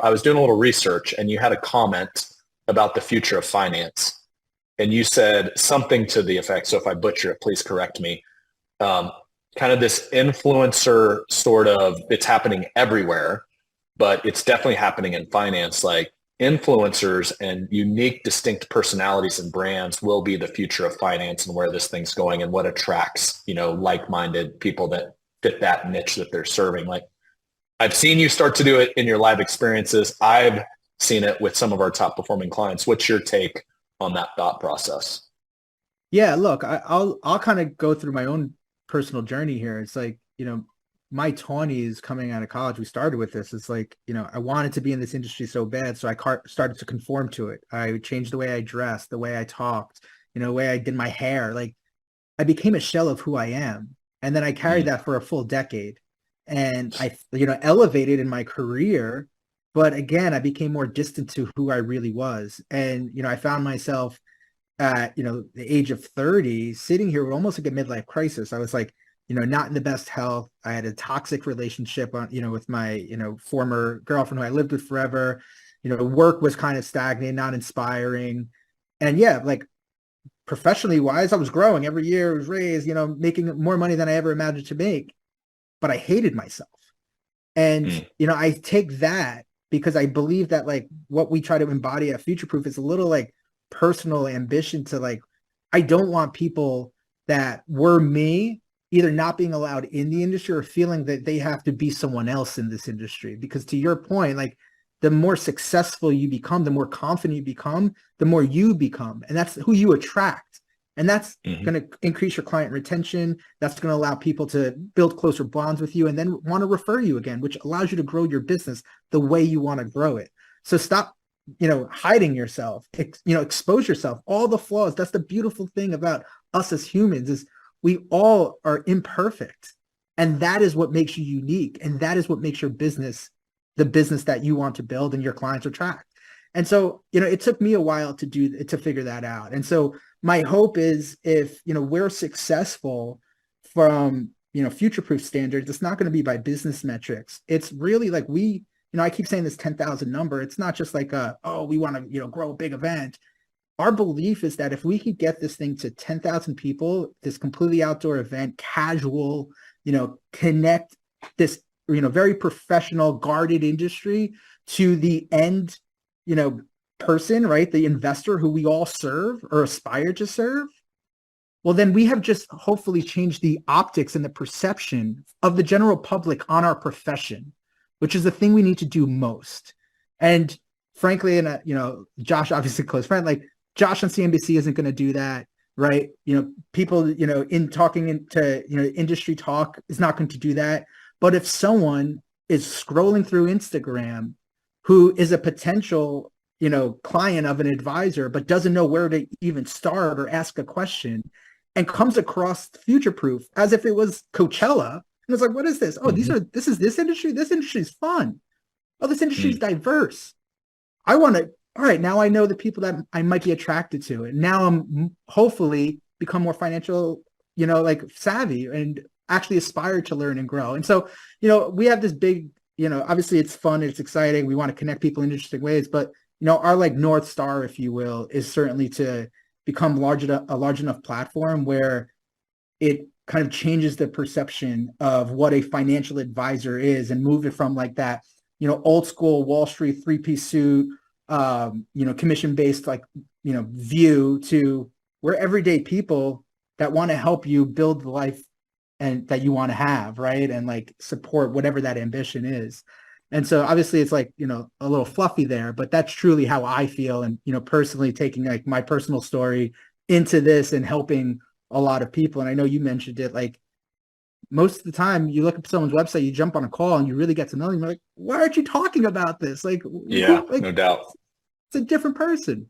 I was doing a little research and you had a comment about the future of finance. And you said something to the effect, so if I butcher it, please correct me. Um, Kind of this influencer sort of, it's happening everywhere, but it's definitely happening in finance. Like influencers and unique, distinct personalities and brands will be the future of finance and where this thing's going and what attracts, like-minded people that fit that niche that they're serving. Like I've seen you start to do it in your live experiences. I've seen it with some of our top performing clients. What's your take on that thought process? Yeah, look, I'll kind of go through my own personal journey here. It's like, my 20s coming out of college, we started with this. It's like, I wanted to be in this industry so bad. So started to conform to it. I changed the way I dressed, the way I talked, the way I did my hair. Like I became a shell of who I am. And then I carried Mm. that for a full decade. And I, elevated in my career. But again, I became more distant to who I really was. And, I found myself at the age of 30 sitting here with almost like a midlife crisis. I was like, not in the best health. I had a toxic relationship on with my former girlfriend who I lived with forever. Work was kind of stagnant, not inspiring. And yeah, like professionally wise, I was growing every year. I was raised, making more money than I ever imagined to make, but I hated myself. And Mm. I take that because I believe that like what we try to embody at Future Proof is a little like personal ambition to like, I don't want people that were me either not being allowed in the industry or feeling that they have to be someone else in this industry. Because to your point, like the more successful you become, the more confident you become, the more you become. And that's who you attract. And that's Mhm. going to increase your client retention. That's going to allow people to build closer bonds with you and then want to refer you again, which allows you to grow your business the way you want to grow it. So stop hiding yourself, expose yourself, all the flaws. That's the beautiful thing about us as humans is we all are imperfect. And that is what makes you unique. And that is what makes your business the business that you want to build and your clients attract. And so, it took me a while to figure that out. And so my hope is if, we're successful from, future proof standards, it's not going to be by business metrics. It's really like I keep saying this 10,000 number. It's not just like, we want to, grow a big event. Our belief is that if we could get this thing to 10,000 people, this completely outdoor event, casual, connect this, very professional guarded industry to the end, person, right? The investor who we all serve or aspire to serve. Well, then we have just hopefully changed the optics and the perception of the general public on our profession, which is the thing we need to do most. And frankly, and Josh, obviously close friend, like Josh on CNBC isn't going to do that, right? People, in talking into, industry talk is not going to do that. But if someone is scrolling through Instagram who is a potential, client of an advisor, but doesn't know where to even start or ask a question and comes across Future Proof as if it was Coachella, and it's like, what is this? Oh, Mhm. this is this industry. This industry is fun. Oh, this industry is Mm. diverse. I want to, all right, now I know the people that I might be attracted to. And now I'm hopefully become more financial, like savvy and actually aspire to learn and grow. And so, we have this big, obviously it's fun, it's exciting. We want to connect people in interesting ways, but, our like North Star, if you will, is certainly to become a large enough platform where it kind of changes the perception of what a financial advisor is and move it from like that, old school Wall Street three-piece suit, commission-based like, view to we're everyday people that want to help you build the life and that you want to have, right? And like support whatever that ambition is. And so obviously it's like, a little fluffy there, but that's truly how I feel. And, personally taking like my personal story into this and helping a lot of people. And I know you mentioned it, like most of the time you look at someone's website, you jump on a call and you really get to know them. You're like, why aren't you talking about this? Like Yeah, who, like no doubt. it's a different person.